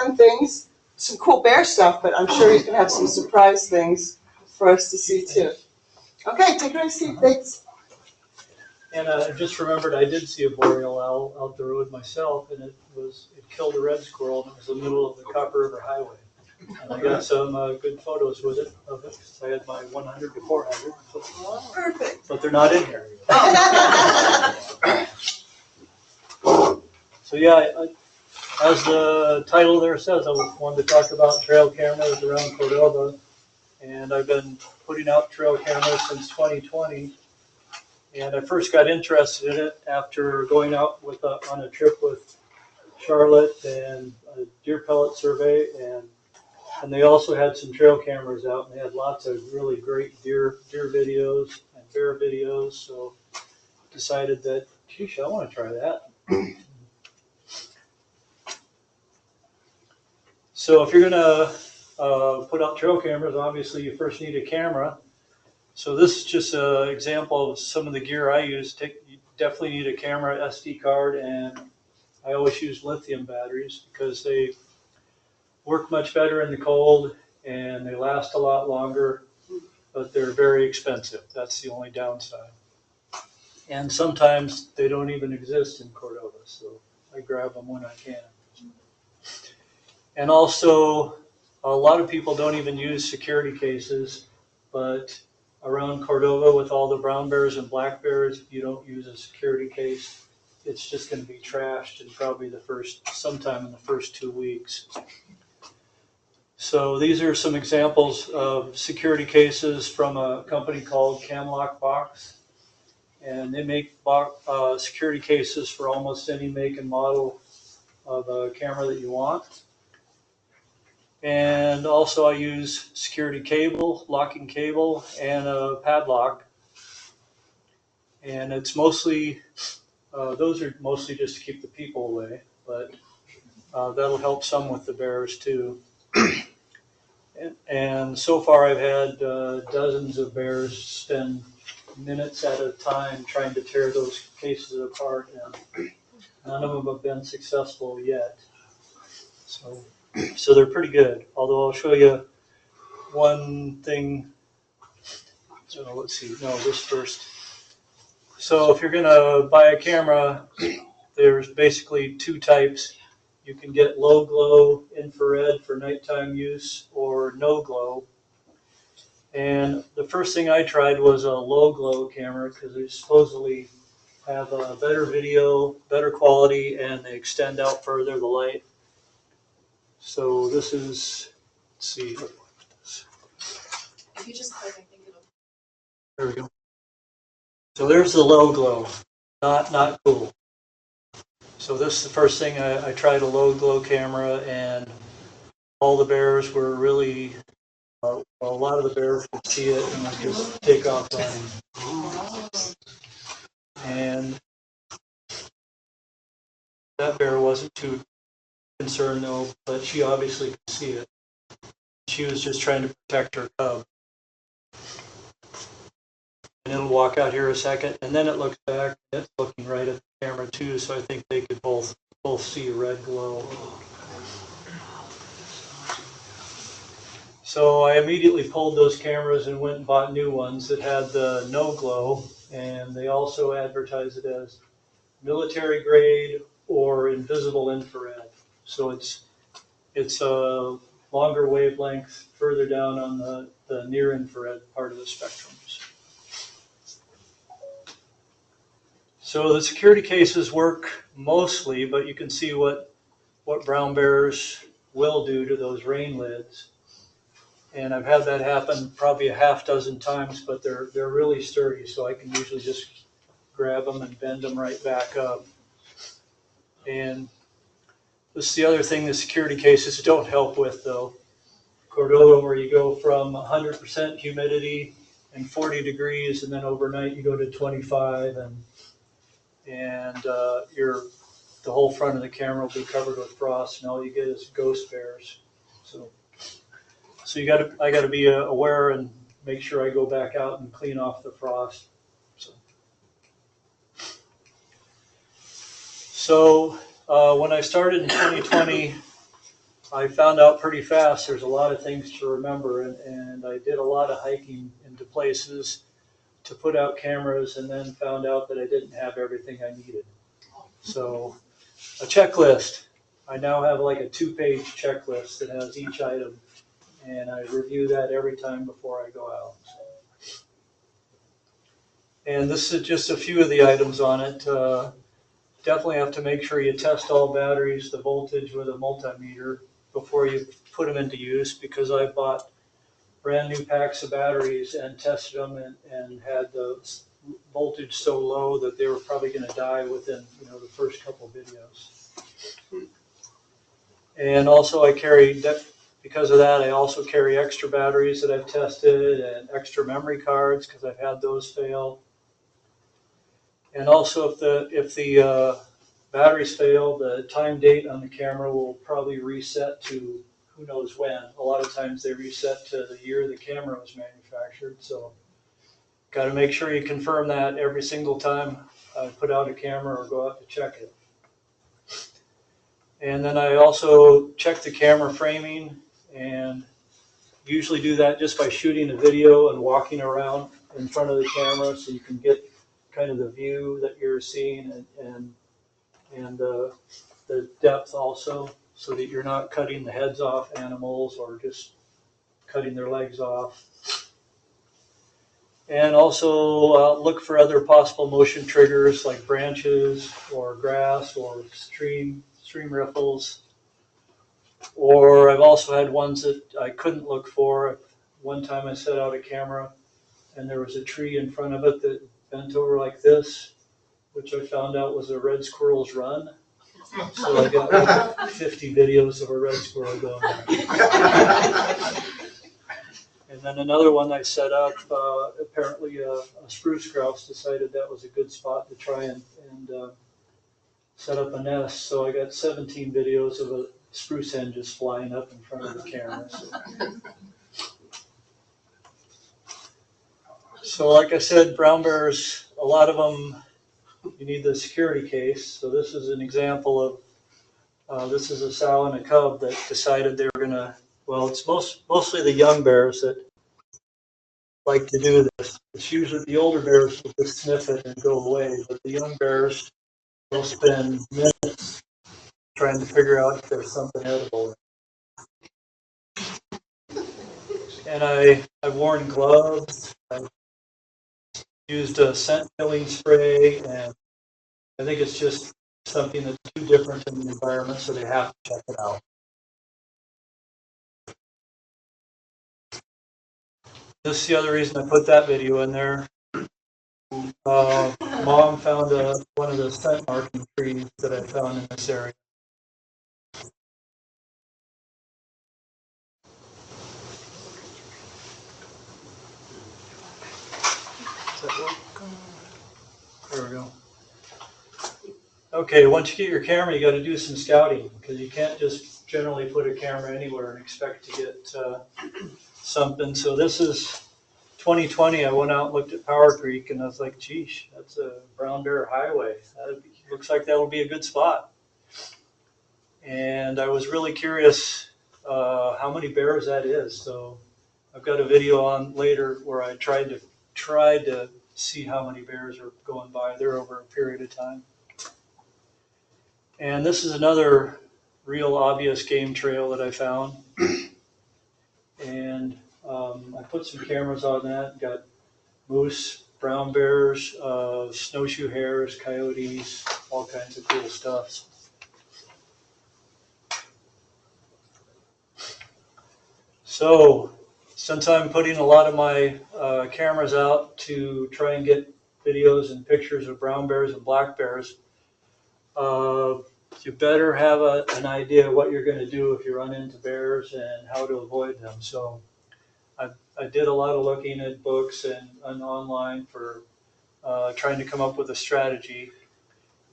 fun things, some cool bear stuff, but I'm sure he's going to have some surprise things for us to see too. Okay, take a nice seat. Thanks. And I just remembered I did see a boreal owl out the road myself, and it killed a red squirrel, and it was in the middle of the Copper River Highway. And I got some good photos with it of it. I had my 100 to 400. Perfect. But they're not in here. So yeah, as the title there says, I wanted to talk about trail cameras around Cordova. And I've been putting out trail cameras since 2020. And I first got interested in it after going out on a trip with Charlotte and a deer pellet survey, and they also had some trail cameras out, and they had lots of really great deer videos and bear videos. So decided that, geez, I want to try that. So if you're gonna put out trail cameras, obviously you first need a camera. So this is just an example of some of the gear I use. You definitely need a camera, SD card, and I always use lithium batteries because they work much better in the cold and they last a lot longer, but they're very expensive. That's the only downside. And sometimes they don't even exist in Cordova, so I grab them when I can. And also, a lot of people don't even use security cases, but around Cordova with all the brown bears and black bears, if you don't use a security case, it's just going to be trashed in probably sometime in the first 2 weeks. So these are some examples of security cases from a company called Camlock Box. And they make security cases for almost any make and model of a camera that you want. And also I use security cable, locking cable, and a padlock. And it's mostly, those are mostly just to keep the people away, but that'll help some with the bears too. And so far I've had dozens of bears spend minutes at a time trying to tear those cases apart, and none of them have been successful yet. So they're pretty good. Although I'll show you one thing. So let's see. No, this first. So if you're gonna buy a camera, there's basically two types. You can get low glow infrared for nighttime use or no glow. And the first thing I tried was a low glow camera because they supposedly have a better video, better quality, and they extend out further the light. So this is, let's see. If you just click, I think it'll. There we go. So there's the low glow, not cool. So this is the first thing I tried a low glow camera, and all the bears were really, a lot of the bears could see it and would just take off running. And that bear wasn't too concerned though, but she obviously could see it. She was just trying to protect her cub. And it'll walk out here a second, and then it looks back. It's looking right at the camera too, so I think they could both see a red glow. So I immediately pulled those cameras and went and bought new ones that had the no glow, and they also advertise it as military grade or invisible infrared. So it's a longer wavelength further down on the near infrared part of the spectrums. So the security cases work mostly, but you can see what brown bears will do to those rain lids. And I've had that happen probably a half dozen times, but they're really sturdy, so I can usually just grab them and bend them right back up. And this is the other thing the security cases don't help with though. Cordova, where you go from 100% humidity and 40 degrees, and then overnight you go to 25, and the whole front of the camera will be covered with frost, and all you get is ghost bears. So I got to be aware and make sure I go back out and clean off the frost. So when I started in 2020, I found out pretty fast there's a lot of things to remember, and I did a lot of hiking into places to put out cameras, and then found out that I didn't have everything I needed. So a checklist. I now have like a 2-page checklist that has each item, and I review that every time before I go out. And this is just a few of the items on it. Definitely have to make sure you test all batteries, the voltage with a multimeter before you put them into use, because I bought brand new packs of batteries and tested them and had the voltage so low that they were probably going to die within the first couple videos. And also I carry, because of that, I also carry extra batteries that I've tested and extra memory cards because I've had those fail. And also if the batteries fail, the time date on the camera will probably reset to who knows when. A lot of times they reset to the year the camera was manufactured. So got to make sure you confirm that every single time I put out a camera or go out to check it. And then I also check the camera framing, and usually do that just by shooting a video and walking around in front of the camera so you can get kind of the view that you're seeing and the depth also, so that you're not cutting the heads off animals or just cutting their legs off. And also look for other possible motion triggers like branches or grass or stream riffles. Or I've also had ones that I couldn't look for. One time I set out a camera and there was a tree in front of it that bent over like this, which I found out was a red squirrel's run. So I got 50 videos of a red squirrel going there. And then another one I set up, apparently a spruce grouse decided that was a good spot to try and set up a nest. So I got 17 videos of a spruce hen just flying up in front of the camera. So like I said, brown bears, a lot of them, you need the security case. So this is an example of, this is a sow and a cub that decided they were going to, well, it's mostly the young bears that like to do this. It's usually the older bears will just sniff it and go away, but the young bears will spend minutes trying to figure out if there's something edible. And I've worn gloves. I've used a scent killing spray, and I think it's just something that's too different in the environment, so they have to check it out. This is the other reason I put that video in there. Mom found one of the scent marking trees that I found in this area. Does that work? There we go. Okay, once you get your camera, you got to do some scouting, because you can't just generally put a camera anywhere and expect to get something. So this is 2020. I went out and looked at Power Creek, and I was like, geesh, that's a brown bear highway. Looks like that'll be a good spot. And I was really curious how many bears that is. So I've got a video on later where I tried to see how many bears are going by there over a period of time. And this is another real obvious game trail that I found. And I put some cameras on that. Got moose, brown bears, snowshoe hares, coyotes, all kinds of cool stuff. So since I'm putting a lot of my cameras out to try and get videos and pictures of brown bears and black bears, you better have an idea what you're going to do if you run into bears and how to avoid them. So I did a lot of looking at books and online for trying to come up with a strategy.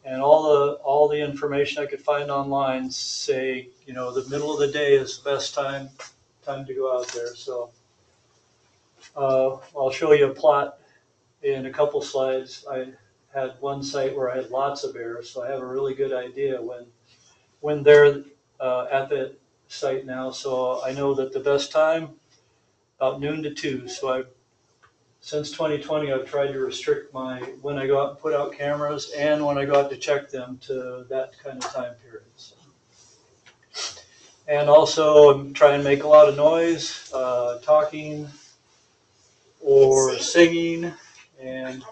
And all the information I could find online say, the middle of the day is the best time to go out there. So I'll show you a plot in a couple slides. I had one site where I had lots of bears, so I have a really good idea when they're at the site now, so I know that the best time, about noon to 2. So since 2020, I've tried to restrict when I go out and put out cameras and when I go out to check them to that kind of time period. So. And also I'm trying to make a lot of noise, talking or singing, and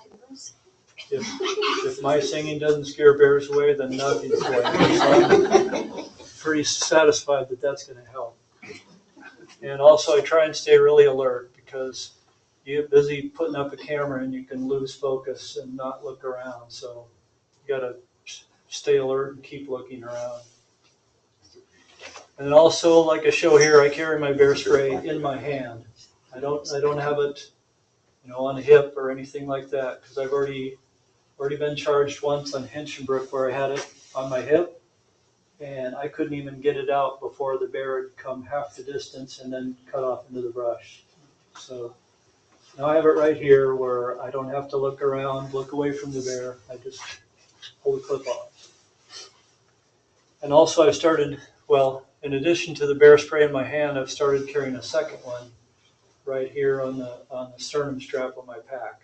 if my singing doesn't scare bears away, then nothing's going to. So I'm pretty satisfied that that's going to help. And also I try and stay really alert, because you get busy putting up a camera and you can lose focus and not look around. So you got to stay alert and keep looking around. And also, like I show here, I carry my bear spray in my hand. I don't have it, on a hip or anything like that, because I've already been charged once on Hinchinbrook where I had it on my hip, and I couldn't even get it out before the bear had come half the distance and then cut off into the brush. So now I have it right here where I don't have to look around, look away from the bear. I just pull the clip off. And also I've started, in addition to the bear spray in my hand, I've started carrying a second one right here on the sternum strap of my pack.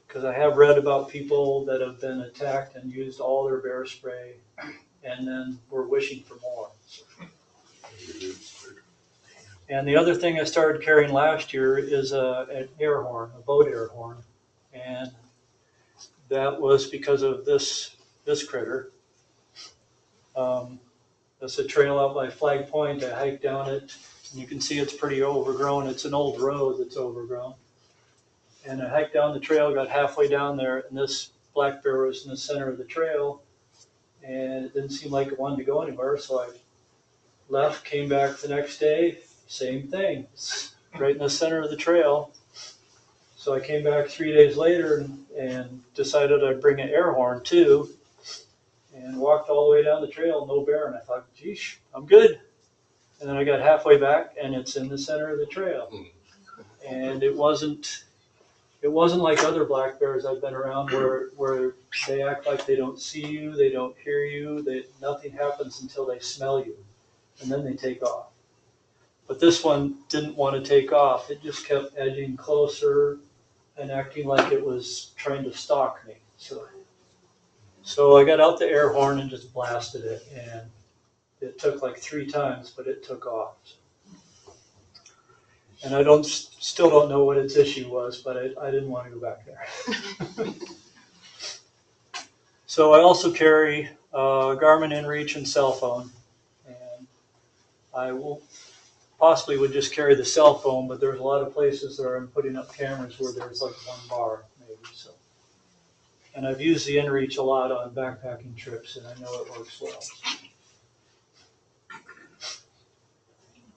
Because I have read about people that have been attacked and used all their bear spray and then were wishing for more. And the other thing I started carrying last year is an air horn, a boat air horn. And that was because of this critter. That's a trail out by Flag Point. I hiked down it, and you can see it's pretty overgrown. It's an old road that's overgrown. And I hiked down the trail, got halfway down there, and this black bear was in the center of the trail, and it didn't seem like it wanted to go anywhere, so I left, came back the next day, same thing, right in the center of the trail. So I came back 3 days later and decided I'd bring an air horn too, and walked all the way down the trail, no bear, and I thought, geesh, I'm good. And then I got halfway back, and it's in the center of the trail. And it wasn't like other black bears I've been around where they act like they don't see you, they don't hear you, nothing happens until they smell you, and then they take off. But this one didn't want to take off. It just kept edging closer and acting like it was trying to stalk me. So I got out the air horn and just blasted it, and it took like 3 times, but it took off. And I still don't know what its issue was, but I didn't want to go back there. So I also carry a Garmin InReach and cell phone, and I possibly would just carry the cell phone, but there's a lot of places where I'm putting up cameras where there's like 1 bar maybe. So, and I've used the InReach a lot on backpacking trips, and I know it works well.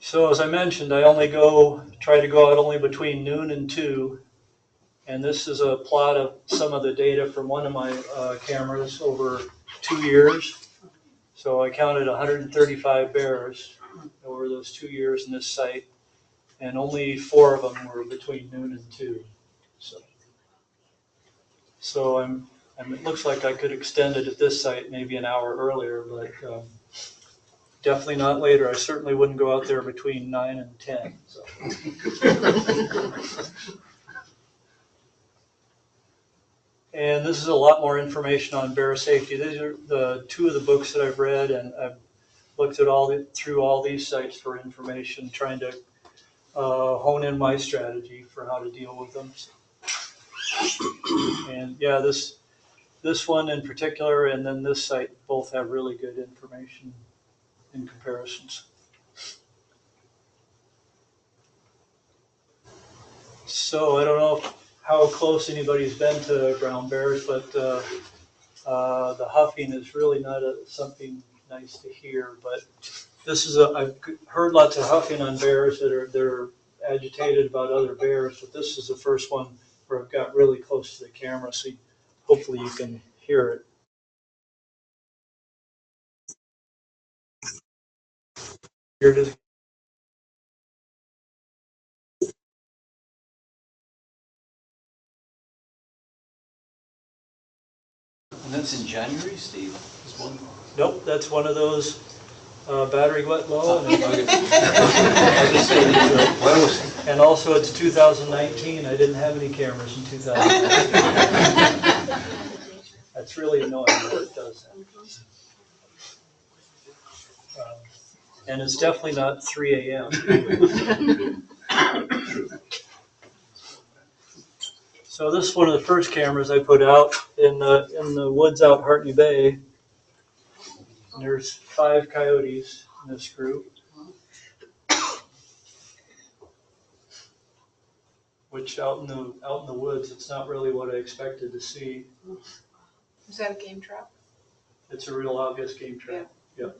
So as I mentioned, I try to go out only between noon and 2. And this is a plot of some of the data from one of my cameras over 2 years. So I counted 135 bears over those 2 years in this site, and only 4 of them were between noon and 2. So it looks like I could extend it at this site maybe an hour earlier, but definitely not later. I certainly wouldn't go out there between 9 and 10. So. And this is a lot more information on bear safety. These are the 2 of the books that I've read, and I've looked at through all these sites for information, trying to hone in my strategy for how to deal with them. And yeah, this one in particular, and then this site both have really good information in comparisons. So I don't know how close anybody's been to brown bears, but the huffing is really not something nice to hear. But this is I've heard lots of huffing on bears they're agitated about other bears, but this is the first one where I've got really close to the camera, so hopefully you can hear it. Here it is. And that's in January, Steve? Nope, that's one of those battery went low, and, Well, and also it's 2019. I didn't have any cameras in 2019. That's really annoying that it does that. And it's definitely not 3 a.m. So this is one of the first cameras I put out in the woods out Hartney Bay. And there's 5 coyotes in this group, which out in the woods, it's not really what I expected to see. Is that a game trap? It's a real obvious game trap. Yep.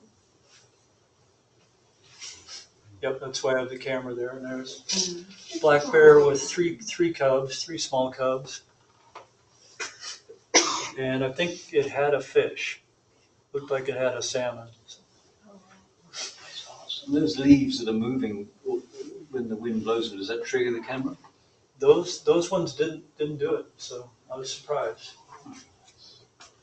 Yep, that's why I have the camera there. And there's black bear with three cubs, 3 small cubs. And I think it had a fish. Looked like it had a salmon. and those leaves that are moving when the wind blows them, does that trigger the camera? Those ones didn't do it, so I was surprised.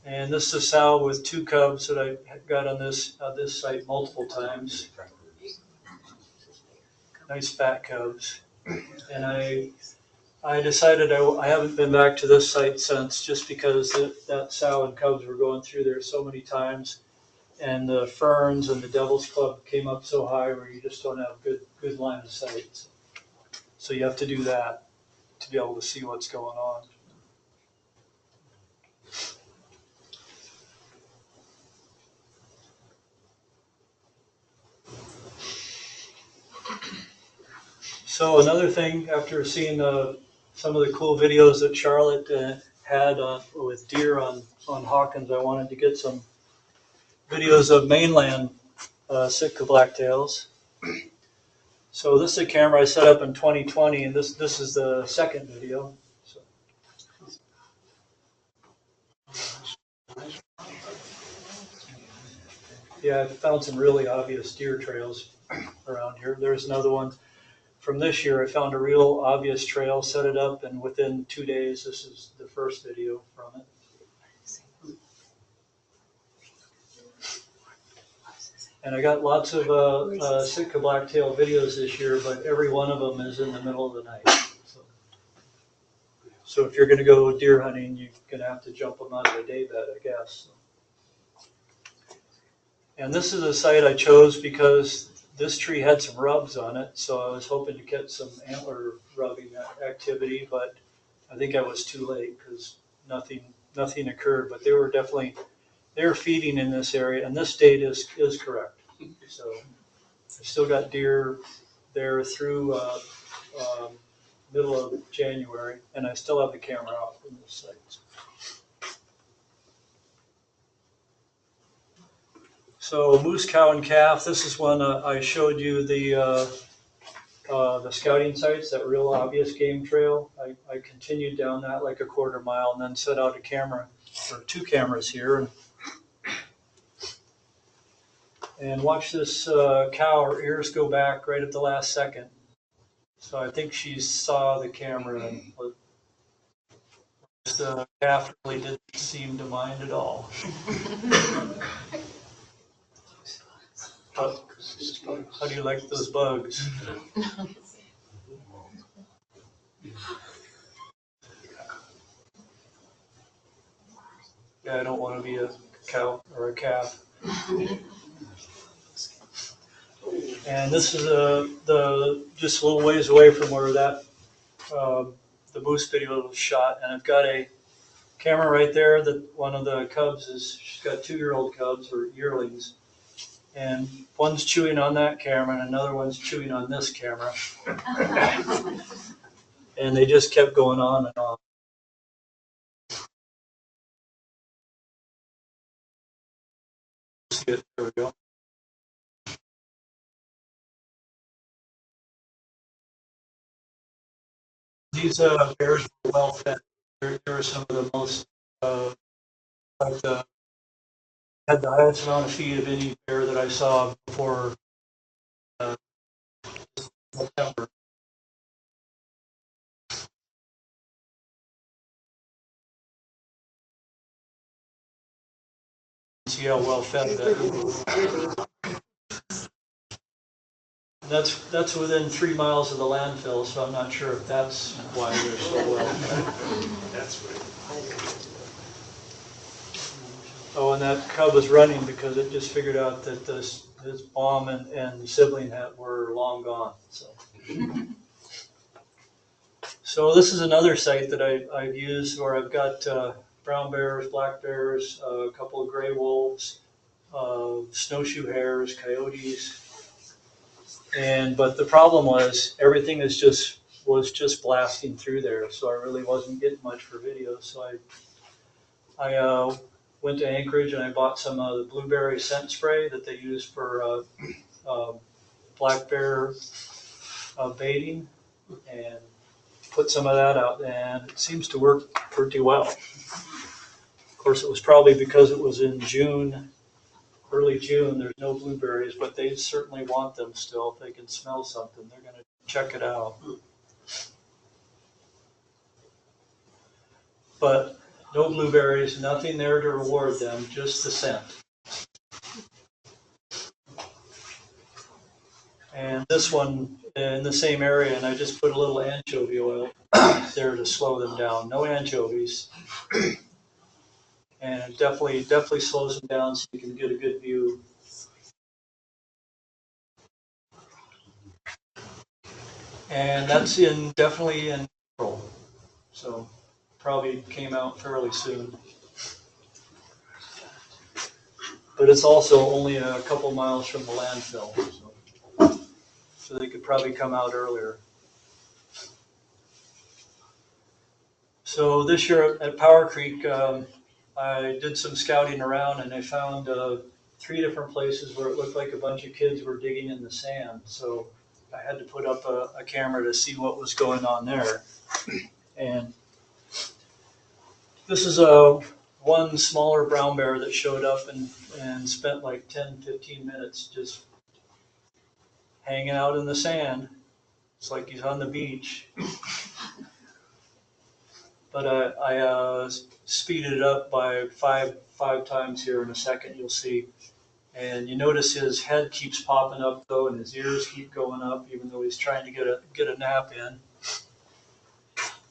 And this is a sow with 2 cubs that I got on this site multiple times. Nice fat cubs. And I decided I haven't been back to this site since, just because that sow and cubs were going through there so many times, and the ferns and the devil's club came up so high where you just don't have good line of sight. So you have to do that to be able to see what's going on. So another thing, after seeing some of the cool videos that Charlotte had with deer on Hawkins, I wanted to get some videos of mainland Sitka blacktails. So this is a camera I set up in 2020, and this is the second video. So. Yeah, I found some really obvious deer trails around here. There's another one from this year. I found a real obvious trail, set it up, and within 2 days, this is the first video from it. And I got lots of Sitka blacktail videos this year, but every one of them is in the middle of the night. So if you're going to go deer hunting, you're going to have to jump them out of the day bed, I guess. And this is a site I chose because this tree had some rubs on it, so I was hoping to get some antler rubbing activity, but I think I was too late because nothing occurred. But they were feeding in this area, and this date is correct. So I still got deer there through middle of January, and I still have the camera out from this site. So moose, cow, and calf. This is one I showed you the scouting sites, that real obvious game trail. I continued down that like a quarter mile, and then set out a camera, or 2 cameras here, and watch this cow. Her ears go back right at the last second. So I think she saw the camera, and the calf really didn't seem to mind at all. How do you like those bugs? Yeah, I don't want to be a cow or a calf. And this is just a little ways away from where that the moose video was shot, and I've got a camera right there that one of the cubs she's got 2-year-old cubs, or yearlings, and one's chewing on that camera and another one's chewing on this camera. And they just kept going on and on. There we go. These bears were well fed. They're some of the most had the highest amount of feed of any bear that I saw before September. See how well fed that is. And that's within 3 miles of the landfill, so I'm not sure if that's why they're so well. That's weird. Oh, and that cub was running because it just figured out that his mom and sibling were long gone. So this is another site that I've used where I've got brown bears, black bears, a couple of gray wolves, snowshoe hares, coyotes. But the problem was everything was just blasting through there, so I really wasn't getting much for video. So I went to Anchorage and I bought some of the blueberry scent spray that they use for black bear baiting, and put some of that out, and it seems to work pretty well. Of course, it was probably because it was in June, early June. There's no blueberries, but they certainly want them still. If they can smell something, they're going to check it out. But no blueberries, nothing there to reward them, just the scent. And this one in the same area, and I just put a little anchovy oil there to slow them down. No anchovies. And it definitely slows them down so you can get a good view. And that's definitely in April. So probably came out fairly soon. But it's also only a couple miles from the landfill. So they could probably come out earlier. So this year at Power Creek, I did some scouting around and I found 3 different places where it looked like a bunch of kids were digging in the sand. So I had to put up a camera to see what was going on there. And this is one smaller brown bear that showed up and spent like 10, 15 minutes just hanging out in the sand. It's like he's on the beach. But I speeded it up by five times here in a second, you'll see. And you notice his head keeps popping up though, and his ears keep going up, even though he's trying to get a nap in.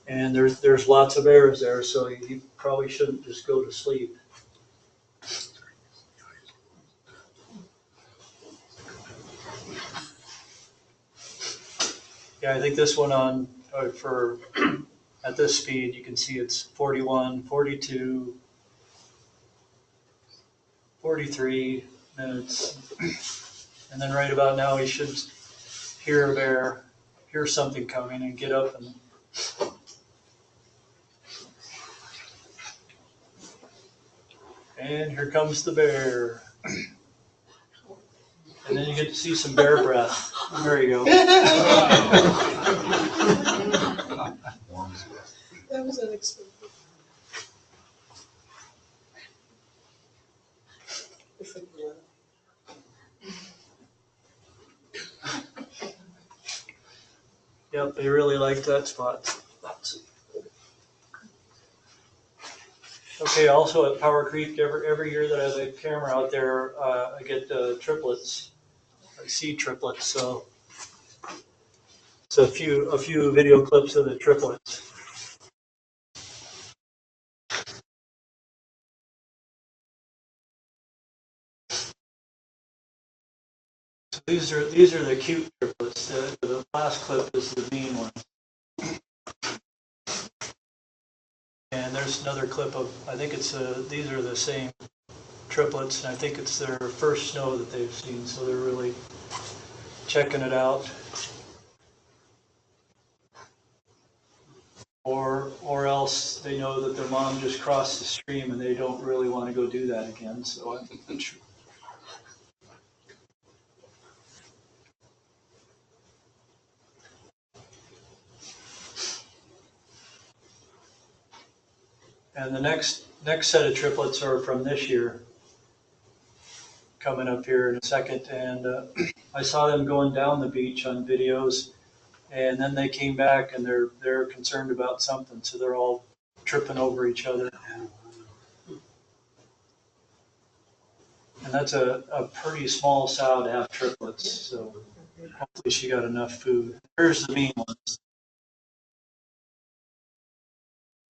And there's lots of bears there, so you probably shouldn't just go to sleep. Yeah, I think this one at this speed, you can see it's 41, 42, 43 minutes. And then right about now, he should hear something coming and get up and here comes the bear. And then you get to see some bear breath. There you go. That was unexpected. Yep, they really like that spot. Okay, also at Power Creek, every year that I have a camera out there, I get triplets. I see triplets, so it's a few video clips of the triplets. So these are the cute triplets. The last clip is the mean one. And there's another clip of, I think these are the same triplets, and I think it's their first snow that they've seen, so they're really checking it out. Or else they know that their mom just crossed the stream and they don't really want to go do that again. So and the next set of triplets are from this year, coming up here in a second. And I saw them going down the beach on videos, and then they came back and they're concerned about something, so they're all tripping over each other. And that's a pretty small sow to have triplets. So Hopefully she got enough food. Here's the mean ones.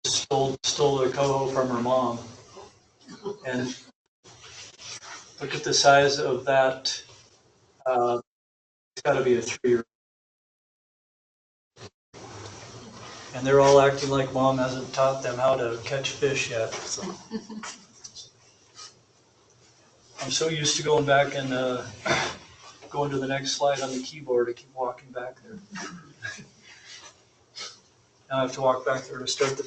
Stole a coho from her mom. And look at the size of that. It's got to be a 3-year-old. And they're all acting like mom hasn't taught them how to catch fish yet. So. I'm so used to going back and going to the next slide on the keyboard. I keep walking back there. Now I have to walk back there to start the.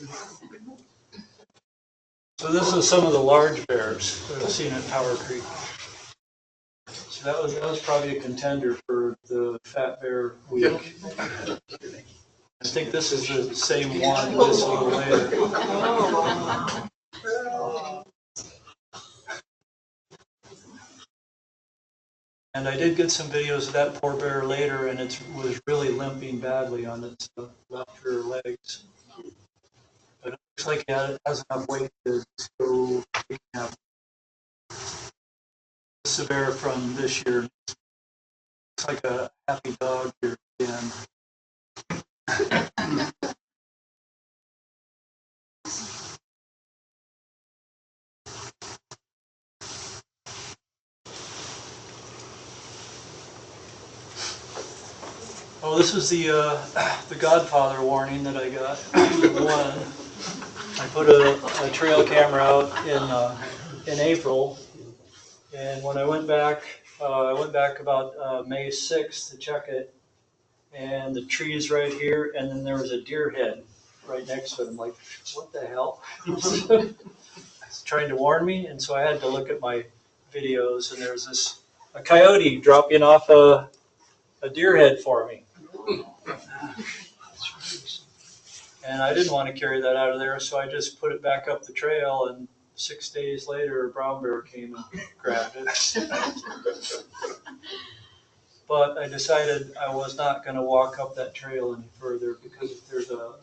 So this is some of the large bears that I've seen at Power Creek. So that was probably a contender for the Fat Bear Week. I think this is the same one, just a little later. And I did get some videos of that poor bear later, and it was really limping badly on its left rear legs. But it looks like it has enough weight to go picking up. This is a bear from this year. Looks like a happy dog here again. Oh, this is the Godfather warning that I got. One, I put a trail camera out in April, and when I went back about May 6th to check it, and the tree's right here, and then there was a deer head right next to it. I'm like, what the hell? It's trying to warn me, and so I had to look at my videos, and there was a coyote dropping off a deer head for me. And I didn't want to carry that out of there, so I just put it back up the trail, and 6 days later, a brown bear came and grabbed it. But I decided I was not going to walk up that trail any further because if there's a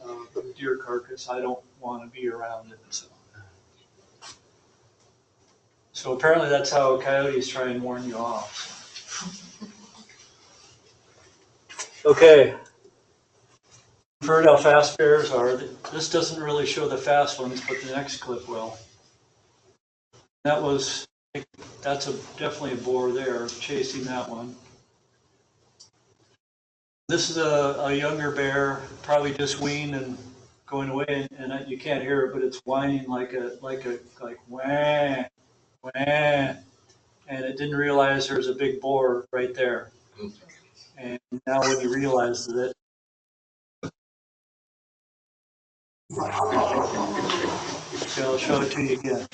deer carcass, I don't want to be around it. So apparently that's how coyotes try and warn you off. Okay. You've heard how fast bears are. This doesn't really show the fast ones, but the next clip will. That's definitely a boar there, chasing that one. This is a younger bear, probably just weaned and going away, and you can't hear it, but it's whining like wah, wah, and it didn't realize there's a big boar right there. And now when you realize it, so I'll show it to you again.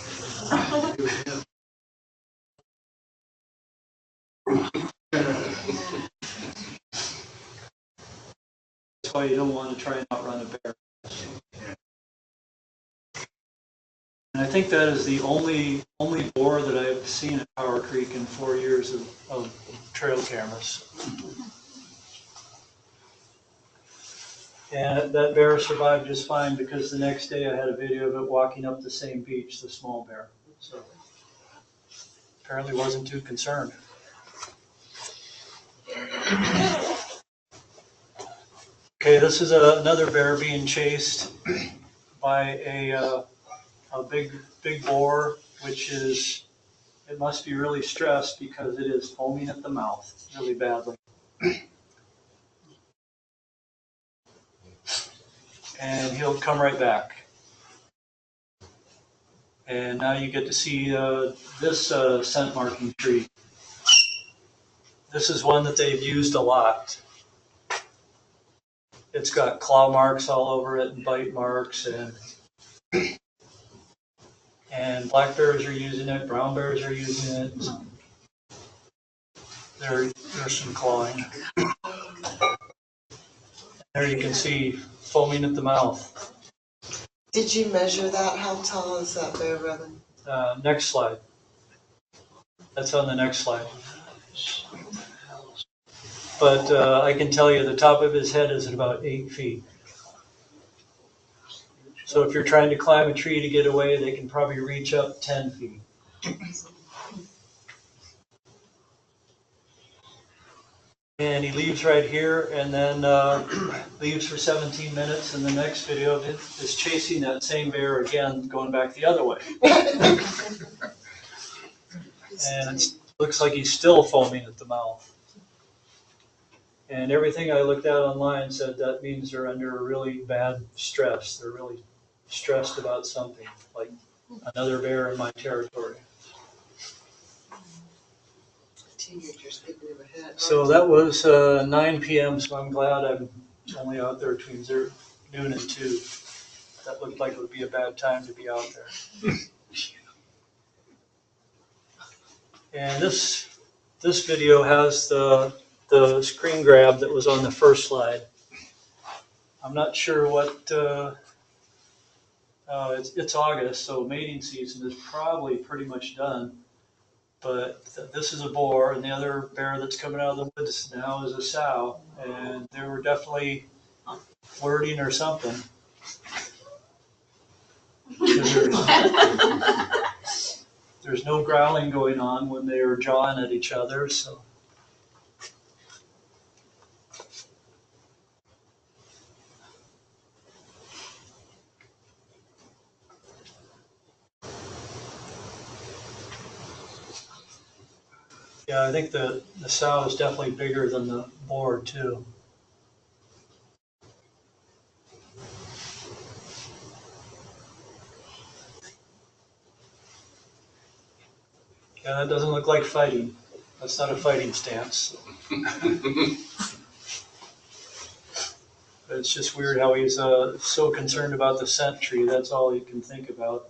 That's why you don't want to try and outrun a bear. And I think that is the only boar that I've seen at Power Creek in 4 years of trail cameras. And that bear survived just fine because the next day I had a video of it walking up the same beach, the small bear. So apparently wasn't too concerned. Okay, this is another bear being chased by a big boar, which is, it must be really stressed because it is foaming at the mouth really badly. And he'll come right back. And now you get to see this scent marking tree. This is one that they've used a lot. It's got claw marks all over it and bite marks, and black bears are using it, brown bears are using it. There's some clawing. There you can see foaming at the mouth. Did you measure that? How tall is that bear, Robin? Next slide. That's on the next slide. But I can tell you the top of his head is at about 8 feet. So if you're trying to climb a tree to get away, they can probably reach up 10 feet. And he leaves right here and then leaves for 17 minutes. And the next video is chasing that same bear again, going back the other way. And it looks like he's still foaming at the mouth. And everything I looked at online said that means they're under really bad stress. They're really stressed about something, like another bear in my territory. Teenagers could move ahead. So that was 9 p.m., so I'm glad I'm only out there between noon and 2. That looked like it would be a bad time to be out there. And this video has the screen grab that was on the first slide. I'm not sure what, it's August, so mating season is probably pretty much done. But this is a boar, and the other bear that's coming out of the woods now is a sow, and they were definitely flirting or something. There's no growling going on when they are jawing at each other, so. Yeah, I think the sow is definitely bigger than the boar too. Yeah, that doesn't look like fighting. That's not a fighting stance. But it's just weird how he's so concerned about the scent tree. That's all he can think about.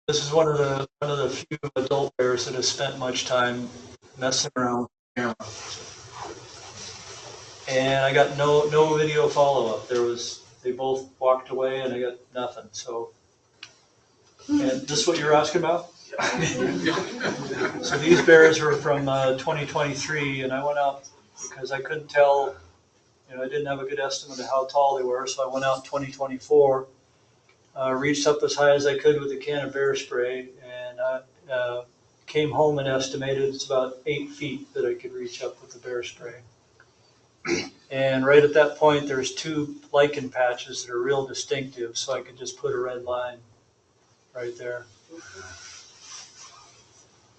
This is one of the few adult bears that have spent much time messing around with the camera. And I got no video follow-up. They both walked away and I got nothing. So, and this is what you're asking about? So these bears were from 2023, and I went out because I couldn't tell, I didn't have a good estimate of how tall they were, so I went out in 2024, reached up as high as I could with a can of bear spray, and I came home and estimated it's about 8 feet that I could reach up with the bear spray. And right at that point, there's 2 lichen patches that are real distinctive, so I could just put a red line right there.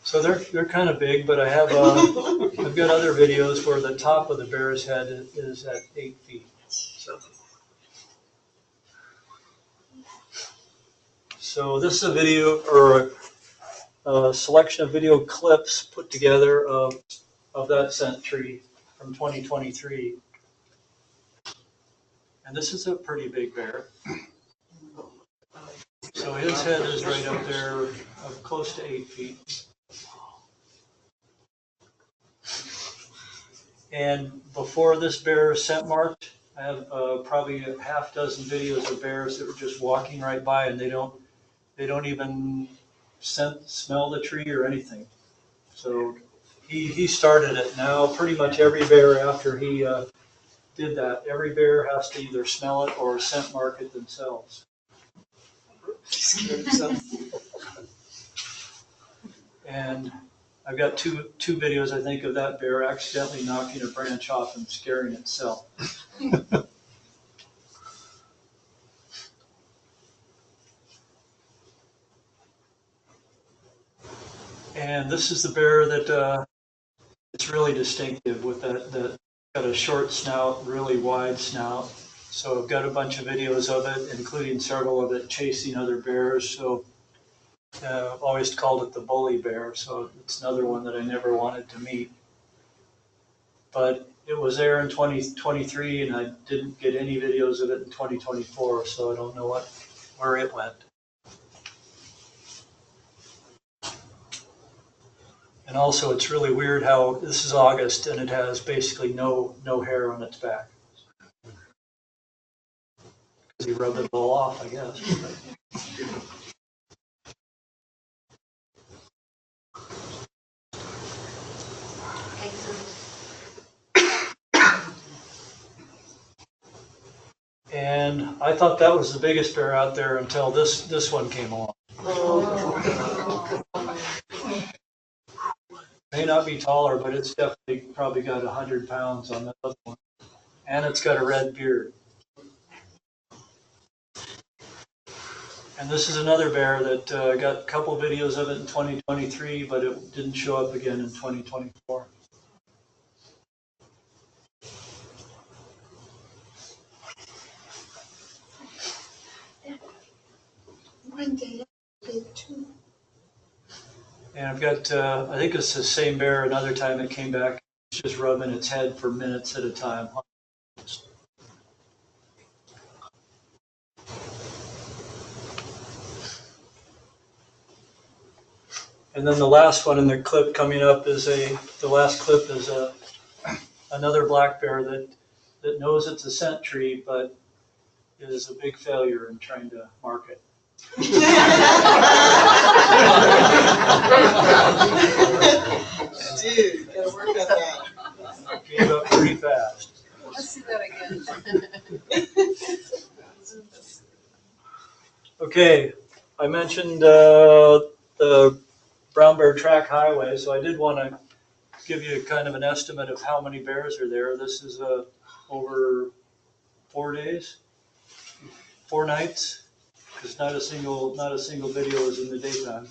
So they're kind of big, but I've got other videos where the top of the bear's head is at 8 feet. So this is a video or a selection of video clips put together of that scent tree from 2023. And this is a pretty big bear. So his head is right up there, close to 8 feet. And before this bear is scent marked, I have probably a half dozen videos of bears that were just walking right by, and they don't even smell the tree or anything. So he started it. Now pretty much every bear after he did that, every bear has to either smell it or scent mark it themselves. And I've got two videos, I think, of that bear accidentally knocking a branch off and scaring itself. And this is the bear that it's really distinctive with that got a short snout, really wide snout. So I've got a bunch of videos of it, including several of it chasing other bears. So I've always called it the bully bear. So it's another one that I never wanted to meet. But it was there in 2023, and I didn't get any videos of it in 2024, so I don't know where it went. And also, it's really weird how this is August, and it has basically no hair on its back. Because he rubbed it all off, I guess. And I thought that was the biggest bear out there until this one came along. May not be taller, but it's definitely probably got 100 pounds on that other one. And it's got a red beard. And this is another bear that got a couple videos of it in 2023, but it didn't show up again in 2024. One day, big too. And I've got, I think it's the same bear. Another time it came back, it's just rubbing its head for minutes at a time. And then the last one in the clip coming up is the last clip is another black bear that knows it's a scent tree, but is a big failure in trying to market. Dude, gotta work on that. Gave up pretty fast. Let's see that again. Okay, I mentioned the brown bear track highway, so I did want to give you kind of an estimate of how many bears are there. This is over 4 days, 4 nights, because not a single video is in the daytime.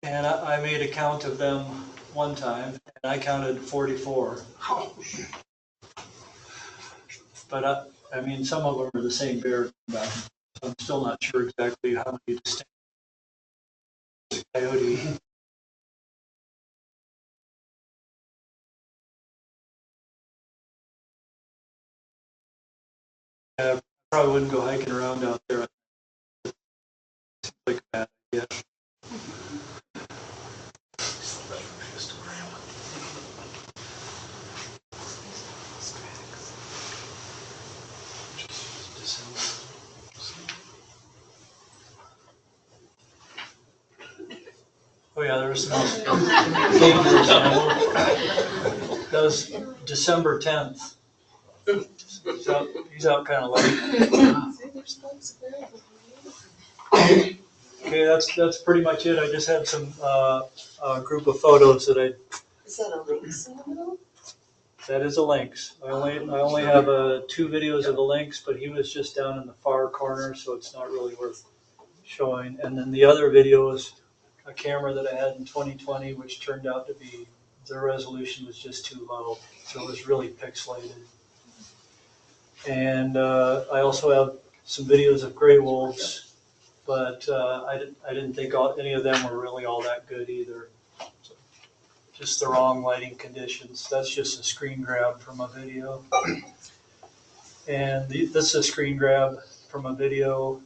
And I made a count of them one time, and I counted 44. But I mean, some of them are the same bear. So I'm still not sure exactly how many distinct coyote. I probably wouldn't go hiking around out there. Seems like a bad idea. Oh yeah, there was some dangerous animals. That was December 10th. He's out kind of late. Okay, that's pretty much it. I just had some a group of photos that I. Is that a lynx in the middle? That is a lynx. I only have 2 videos of the lynx, but he was just down in the far corner, so it's not really worth showing. And then the other video is a camera that I had in 2020, which turned out to be, the resolution was just too low, so it was really pixelated. And I also have some videos of gray wolves, but I didn't think any of them were really all that good either. So, just the wrong lighting conditions. That's just a screen grab from a video. And this is a screen grab from a video,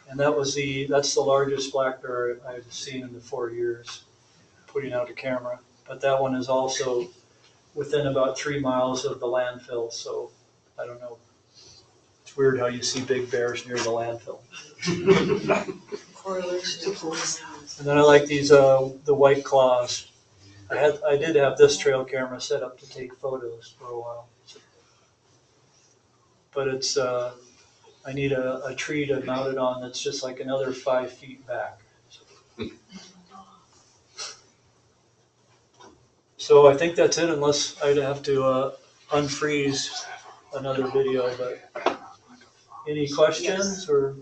and that's the largest black bear I've seen in the 4 years putting out a camera. But that one is also within about 3 miles of the landfill, so I don't know. It's weird how you see big bears near the landfill. Correlation. And then I like these the white claws. I did have this trail camera set up to take photos for a while, but it's I need a tree to mount it on that's just like another 5 feet back. So I think that's it, unless I'd have to unfreeze another video. But any questions or?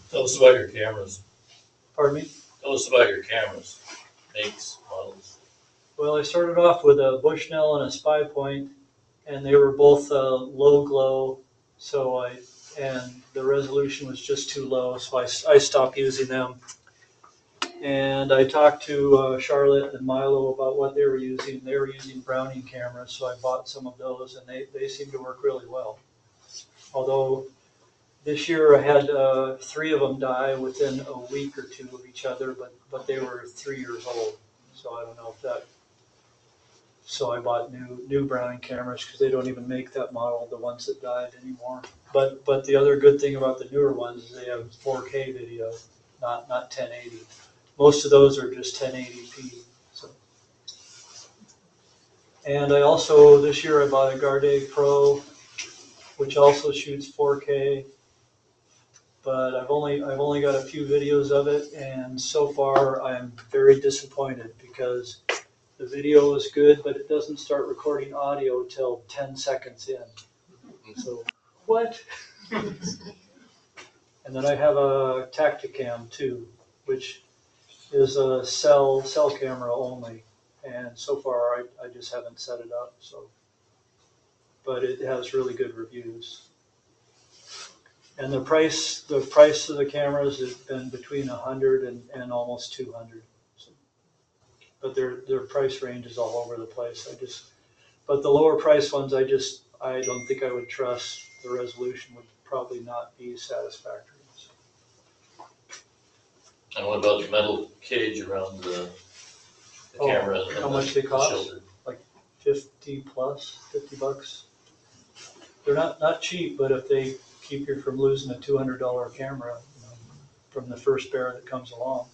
Tell us about your cameras. Pardon me? Tell us about your cameras, makes, models. Well, I started off with a Bushnell and a Spy Point, and they were both low glow. So and the resolution was just too low, so I stopped using them. And I talked to Charlotte and Milo about what they were using. They were using Browning cameras, so I bought some of those, and they seem to work really well. Although this year I had 3 of them die within a week or 2 of each other, but they were 3 years old, so I don't know if that. So I bought new Browning cameras because they don't even make that model, the ones that died, anymore. But the other good thing about the newer ones is they have 4K video, not 1080. Most of those are just 1080p. So. And I also, this year I bought a Garde Pro, which also shoots 4K. But I've only got a few videos of it, and so far I'm very disappointed because the video is good, but it doesn't start recording audio till 10 seconds in. So what? And then I have a Tacticam too, which is a cell camera only, and so far I just haven't set it up. So, but it has really good reviews. And the price of the cameras has been between 100 and almost 200. So, but their price range is all over the place. But the lower price ones, I don't think I would trust. The resolution would probably not be satisfactory. So. And what about the metal cage around the camera? How much they cost? Like 50 plus, $50. They're not cheap, but if they keep you from losing a $200 camera, from the first bear that comes along.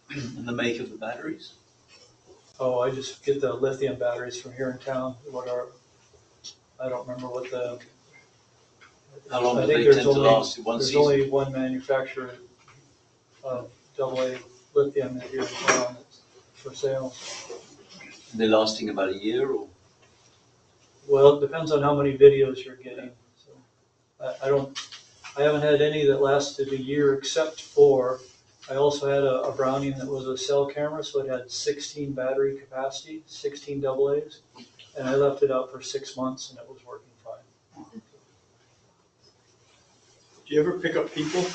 And the make of the batteries? Oh, I just get the lithium batteries from here in town. I don't remember what the. How long do I they think tend to last? One there's season? only one manufacturer of AA lithium here in town for sale. And they're lasting about a year, or? Well, it depends on how many videos you're getting. So I haven't had any that lasted a year except for, I also had a Browning that was a cell camera, so it had 16 battery capacity, 16 AA's, and I left it out for 6 months and it was working fine. Do you ever pick up people?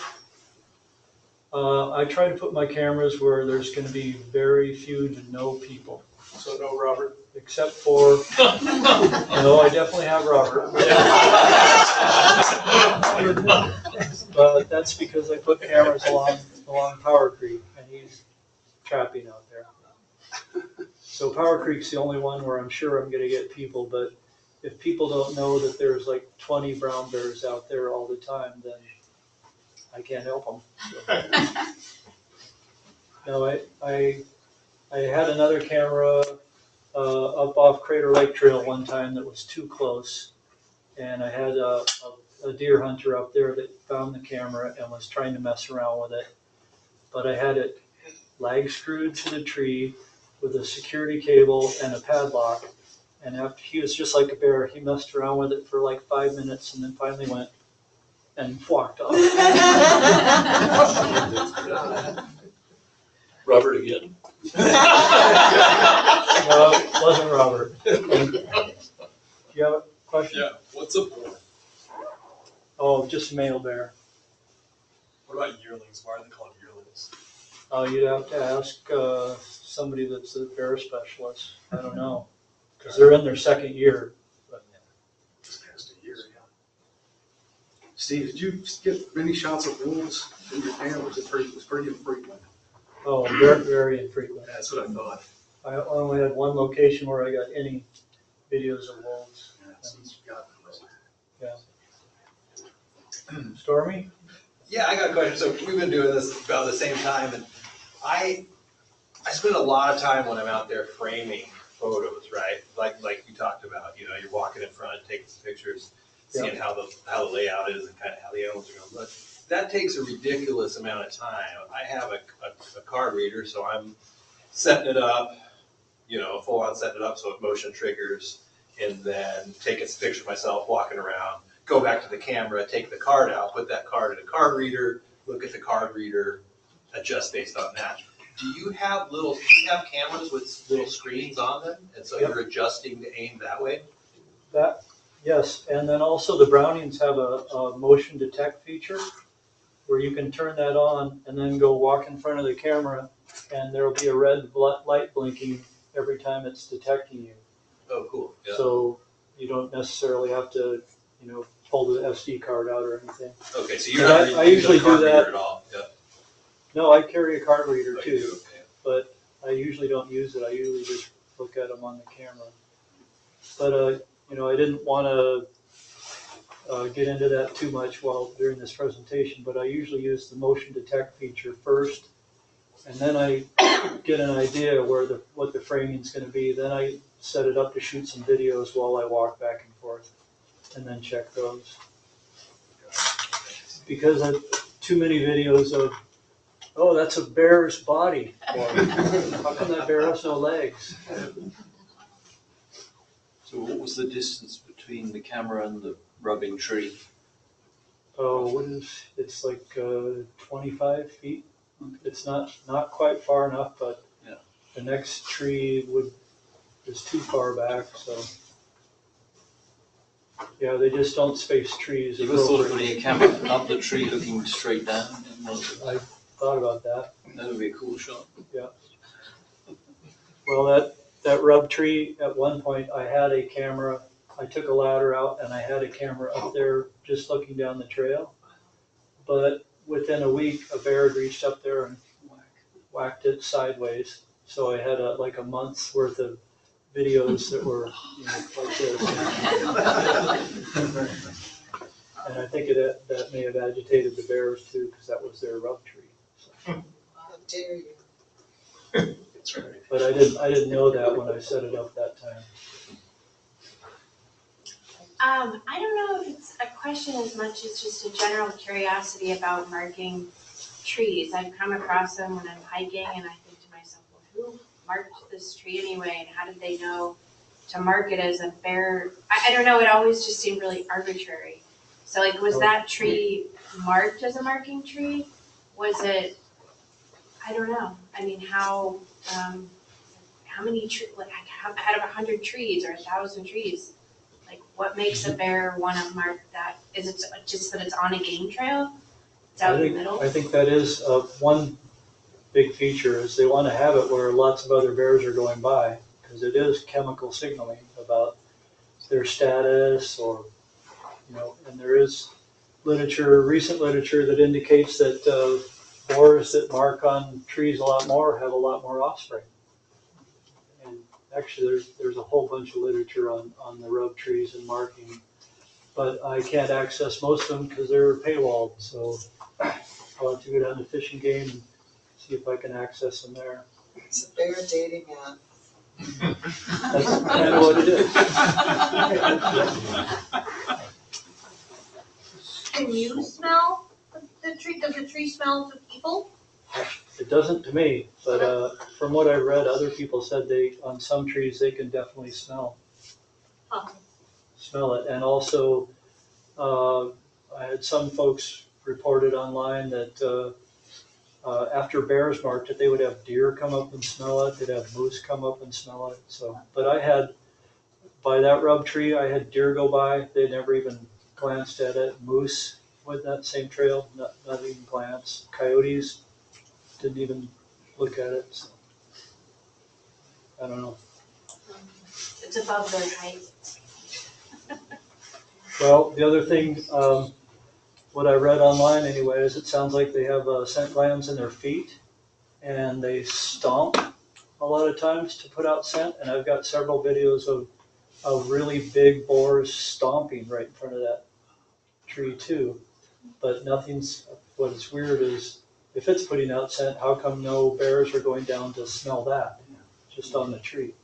I try to put my cameras where there's going to be very few to no people. So no Robert? Except for, no, I definitely have Robert. But that's because I put cameras along Power Creek, and he's trapping out there. So Power Creek's the only one where I'm sure I'm gonna get people, but if people don't know that there's like 20 brown bears out there all the time, then I can't help them. So. No, I had another camera up off Crater Lake Trail one time that was too close, and I had a deer hunter up there that found the camera and was trying to mess around with it, but I had it lag screwed to the tree with a security cable and a padlock, and after he was just like a bear, he messed around with it for like 5 minutes and then finally went and walked off. Robert again? No, it wasn't Robert. Do you have a question? Yeah, what's a boar? Oh, just male bear. What about yearlings? Why are they called yearlings? You'd have to ask somebody that's a bear specialist. I don't know, because they're in their second year. Just past a year, yeah. Steve, did you get many shots of wolves in your camera? Was it pretty infrequent? Oh, very, very infrequent. That's what I thought. I only had one location where I got any videos of wolves. Yeah, since you got them. Stormy? Yeah, I got a question. So we've been doing this about the same time, and I spend a lot of time when I'm out there framing photos, right? Like you talked about, you're walking in front, taking some pictures, seeing how the layout is and kind of how the animals are going to look. That takes a ridiculous amount of time. I have a card reader, so I'm setting it up, full on setting it up so it motion triggers, and then taking some pictures of myself walking around, go back to the camera, take the card out, put that card in a card reader, look at the card reader, adjust based on that. Do you have cameras with little screens on them, and so you're adjusting to aim that way? Yes, and then also the Brownings have a motion detect feature where you can turn that on and then go walk in front of the camera, and there'll be a red light blinking every time it's detecting you. Oh, cool. Yeah. So you don't necessarily have to, pull the SD card out or anything. Okay, so you're not I usually using a card do that. reader at all. Yeah. No, I carry a card reader Oh, too, you do? Okay. but I usually don't use it. I usually just look at them on the camera. But I didn't want to get into that too much during this presentation, but I usually use the motion detect feature first, and then I get an idea what the framing is going to be. Then I set it up to shoot some videos while I walk back and forth, and then check those. Because too many videos of, oh, that's a bear's body, or how come that bear has no legs? So what was the distance between the camera and the rubbing tree? Oh, it's like 25 feet. It's not quite far enough, but Yeah. the next tree is too far back, so. Yeah, they just don't space trees You ever thought of appropriately. putting a camera up the tree looking straight down? I thought about that. That would be a cool shot. Well, that rub tree, at one point, I had a camera, I took a ladder out and I had a camera up there just looking down the trail. But within a week, a bear had reached up there and whacked it sideways. So I had like a month's worth of videos that were like this. And I think that may have agitated the bears too, because that was their rub tree. So. How dare you? That's right. But I didn't know that when I set it up that time. I don't know if it's a question as much as just a general curiosity about marking trees. I've come across them when I'm hiking and I think to myself, well, who marked this tree anyway and how did they know to mark it as a bear? I don't know, it always just seemed really arbitrary. So like, was that tree marked as a marking tree? Was it, I don't know. I mean, how many trees, like out of 100 trees or 1,000 trees, like what makes a bear want to mark that? Is it just that it's on a game trail? It's out in the middle? I think that is one big feature is they want to have it where lots of other bears are going by because it is chemical signaling about their status or, and there is recent literature that indicates that boars that mark on trees a lot more have a lot more offspring. And actually there's a whole bunch of literature on the rub trees and marking, but I can't access most of them because they're paywalled, so I'll have to go down to Fish and Game and see if I can access them there. It's a bear dating app. That's kind of what it is. Can you smell the tree? Does the tree smell to people? It doesn't to me, but from what I read, other people said on some trees they can definitely smell it. And also, I had some folks reported online that after bears marked it, they would have deer come up and smell it. They'd have moose come up and smell it. So, but by that rub tree, I had deer go by. They never even glanced at it. Moose with that same trail, not even glance. Coyotes didn't even look at it. So. I don't know. It's above their height. Well, the other thing, what I read online anyway, is it sounds like they have scent glands in their feet and they stomp a lot of times to put out scent. And I've got several videos of really big boars stomping right in front of that tree too. But what's weird is if it's putting out scent, how come no bears are going down to smell that just on the tree?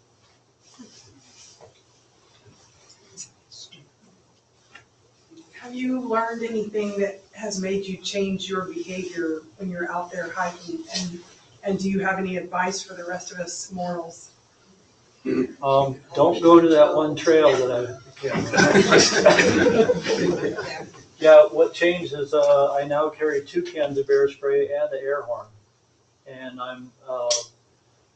Have you learned anything that has made you change your behavior when you're out there hiking? And do you have any advice for the rest of us mortals? Don't go to that one trail that Yeah, what changed is I now carry 2 cans of bear spray and the air horn. And I'm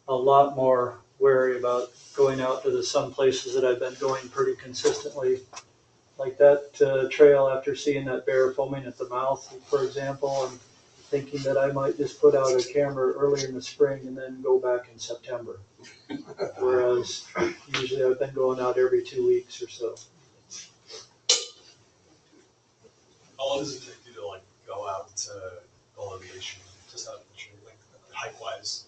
a lot more wary about going out to some places that I've been going pretty consistently. Like that trail after seeing that bear foaming at the mouth, for example, I'm thinking that I might just put out a camera early in the spring and then go back in September. Whereas usually I've been going out every 2 weeks or so. How long does it take you to go out to the location, just out of the tree, hike wise?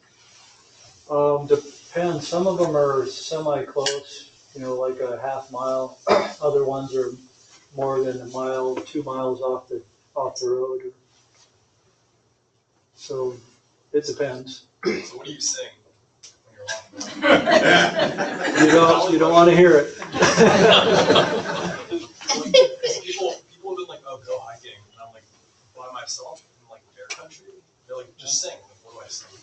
Depends. Some of them are semi-close. like a half mile. Other ones are more than a mile, 2 miles off the road. So it depends. So what do you sing when you're walking? You don't want to hear it. People have been like, oh, go hiking, and I'm like, by myself in like bear country. They're like, just sing. Like, what do I sing?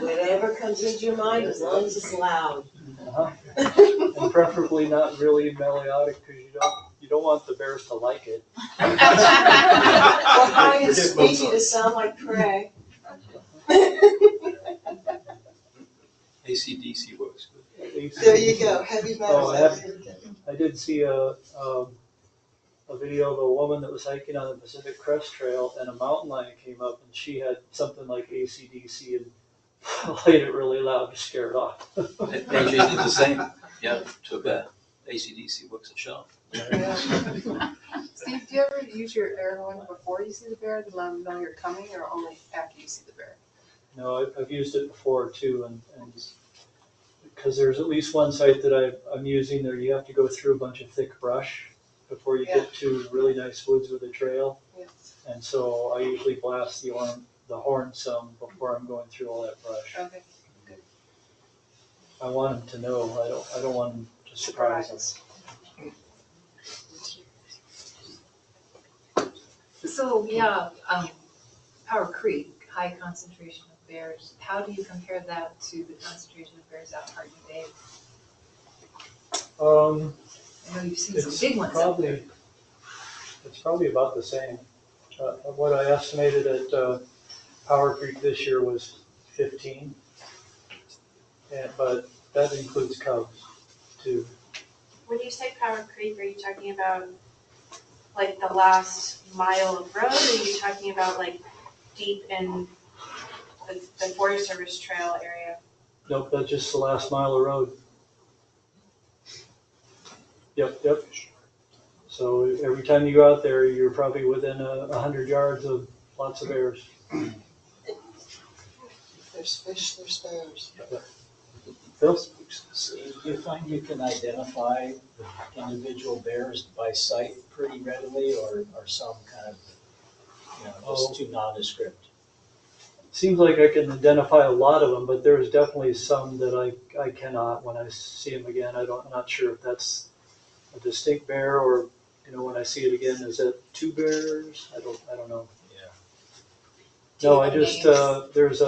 Whatever comes into your mind, as long as it's loud. Uh-huh. And preferably not really melodic, because you don't want the bears to like it. Or high and squeaky to sound like prey. AC/DC works good. There you go, heavy metal. I did see a video of a woman that was hiking on the Pacific Crest Trail, and a mountain lion came up, and she had something like AC/DC and played it really loud to scare it off. AJ did the same. Yeah, took that. AC/DC works at sharp. Steve, do you ever use your air horn before you see the bear to let them know you're coming, or only after you see the bear? No, I've used it before too, and because there's at least one site that I'm using there, you have to go through a bunch of thick brush before you get to really nice woods with a trail. Yeah. And so I usually blast the horn some before I'm going through all that brush. Okay, good. I want them to know. I don't want them to surprise us. So, yeah, Powder Creek, high concentration of bears. How do you compare that to the concentration of bears out Hardin Bay? I know you've seen some big ones out there. It's probably about the same. What I estimated at Powder Creek this year was 15, but that includes cubs too. When you say Power Creek, are you talking about like the last mile of road, or are you talking about like deep in the Forest Service trail area? Nope, that's just the last mile of road. Yep. So every time you go out there, you're probably within 100 yards of lots of bears. If there's fish, there's bears. Phil? So do you find you can identify individual bears by sight pretty readily, or are some kind of, just too nondescript? Seems like I can identify a lot of them, but there's definitely some that I cannot when I see them again. I'm not sure if that's a distinct bear, or when I see it again, is that two bears? I don't know. Yeah. No, I just there's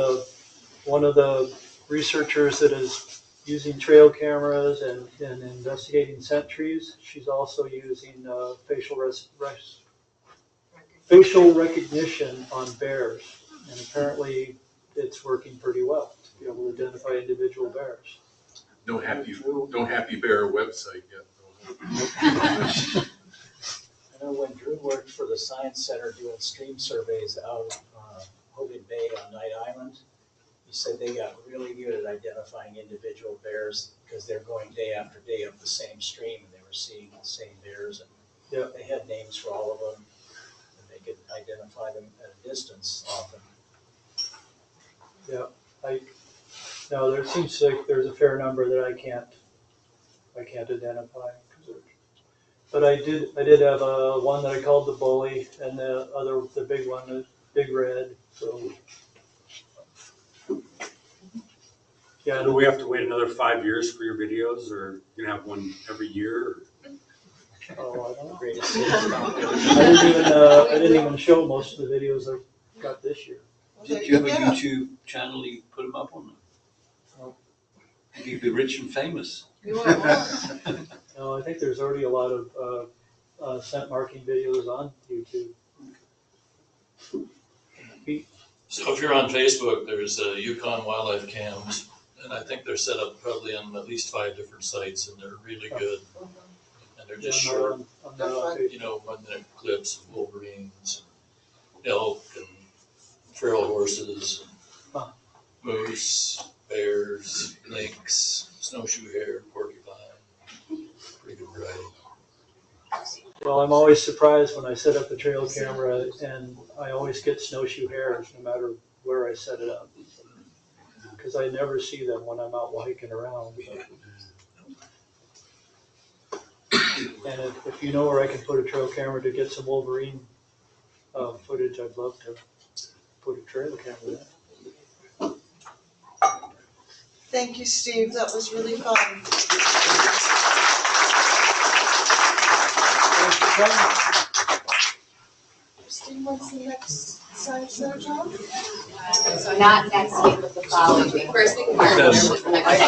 one of the researchers that is using trail cameras and investigating scent trees. She's also using facial recognition on bears, and apparently it's working pretty well to be able to identify individual bears. No happy bear website yet. I know when Drew worked for the Science Center doing stream surveys out of Hogan Bay on Knight Island, he said they got really good at identifying individual bears because they're going day after day up the same stream, and they were seeing the same bears, and they had names for all of them, and they could identify them at a distance often. Yeah, no, there seems like there's a fair number that I can't identify. But I did have one that I called the bully, and the big one, the big red. So yeah. Do we have to wait another 5 years for your videos, or you can have one every year? Oh, I don't know. I didn't even show most of the videos I got this year. Did you have a YouTube channel you put them up on? No. You'd be rich and famous. You are. No, I think there's already a lot of scent marking videos on YouTube. So if you're on Facebook, there's Yukon Wildlife Cams, and I think they're set up probably on at least 5 different sites, and they're really good. And they're just short, 1-minute clips of wolverines, elk, and feral horses, moose, bears, lynx, snowshoe hare, porcupine. Pretty good variety. Well, I'm always surprised when I set up the trail camera, and I always get snowshoe hares no matter where I set it up, because I never see them when I'm out hiking around. And if you know where I can put a trail camera to get some Wolverine footage, I'd love to put a trail camera there. Thank you, Steve, that was really fun. Thanks for coming. Steve, what's the next science center job? So not next week, but the following week. First week of March, the next